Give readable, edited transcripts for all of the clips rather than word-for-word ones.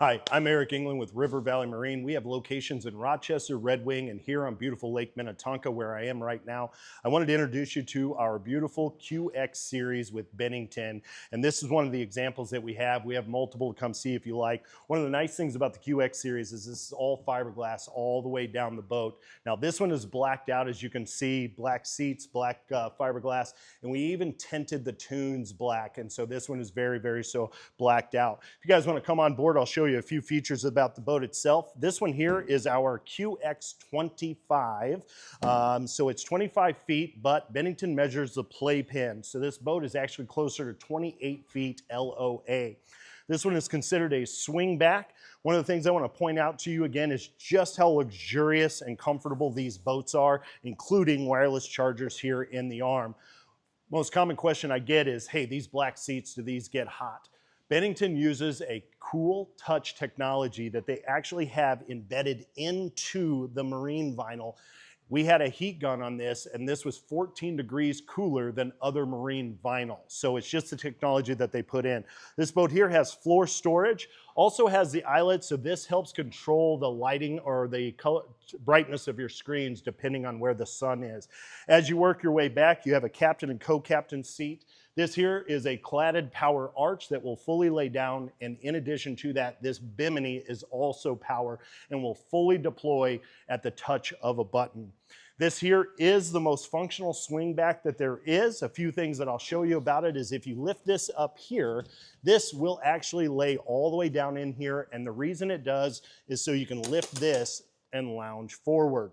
Hi, I'm Eric England with River Valley Marine. We have locations in Rochester, Red Wing, and here on beautiful Lake Minnetonka, where I am right now. I wanted to introduce you to our beautiful QX series with Bennington, and this is one of the examples that we have. We have multiple to come see if you like. One of the nice things about the QX series is this is all fiberglass all the way down the boat. Now this one is blacked out, as you can see, black seats, black fiberglass, and we even tinted the tunes black, and so this one is very so blacked out. If you guys want to come on board, I'll show you a few features about the boat itself. This one here is our QX25. So it's 25 feet, but Bennington measures the playpen. So this boat is actually closer to 28 feet LOA. This one is considered a swingback. One of the things I want to point out to you again is just how luxurious and comfortable these boats are, including wireless chargers here in the arm. Most common question I get is, hey, these black seats, do these get hot? Bennington uses a cool touch technology that they actually have embedded into the marine vinyl. We had a heat gun on this, and this was 14 degrees cooler than other marine vinyl. So it's just the technology that they put in. This boat here has floor storage, also has the eyelet, so this helps control the lighting or the color, brightness of your screens depending on where the sun is. As you work your way back, you have a captain and co-captain seat. This here is a cladded power arch that will fully lay down, and in addition to that, this bimini is also power and will fully deploy at the touch of a button. This here is the most functional swingback that there is. A few things that I'll show you about it is if you lift this up here, this will actually lay all the way down in here, and the reason it does is so you can lift this and lounge forward.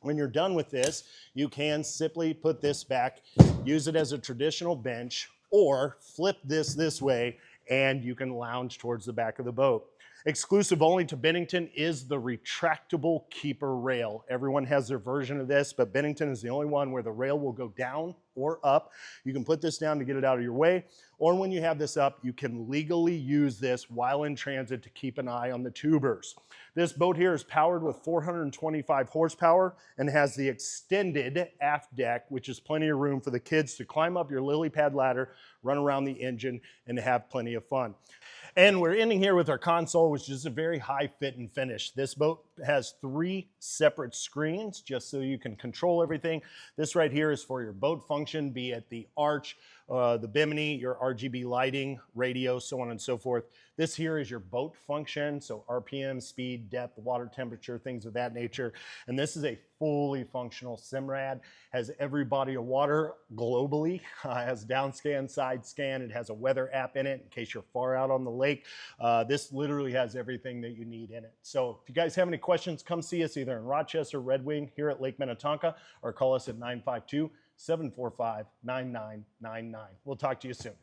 When you're done with this, you can simply put this back, use it as a traditional bench, or flip this way and you can lounge towards the back of the boat. Exclusive only to Bennington is the retractable keeper rail. Everyone has their version of this, but Bennington is the only one where the rail will go down or up. You can put this down to get it out of your way, or when you have this up, you can legally use this while in transit to keep an eye on the tubers. This boat here is powered with 425 horsepower and has the extended aft deck, which is plenty of room for the kids to climb up your lily pad ladder, run around the engine, and have plenty of fun. And we're ending here with our console, which is a very high fit and finish. This boat has 3 separate screens just so you can control everything. This right here is for your boat function, be it the arch, the bimini, your RGB lighting, radio, so on and so forth. This here is your boat function, so RPM, speed, depth, water temperature, things of that nature. And this is a fully functional SIMRAD, has every body of water globally, has down scan, side scan, it has a weather app in it in case you're far out on the lake. This literally has everything that you need in it. So if you guys have any questions, come see us either in Rochester, Red Wing, here at Lake Minnetonka, or call us at 952-745-9999. We'll talk to you soon.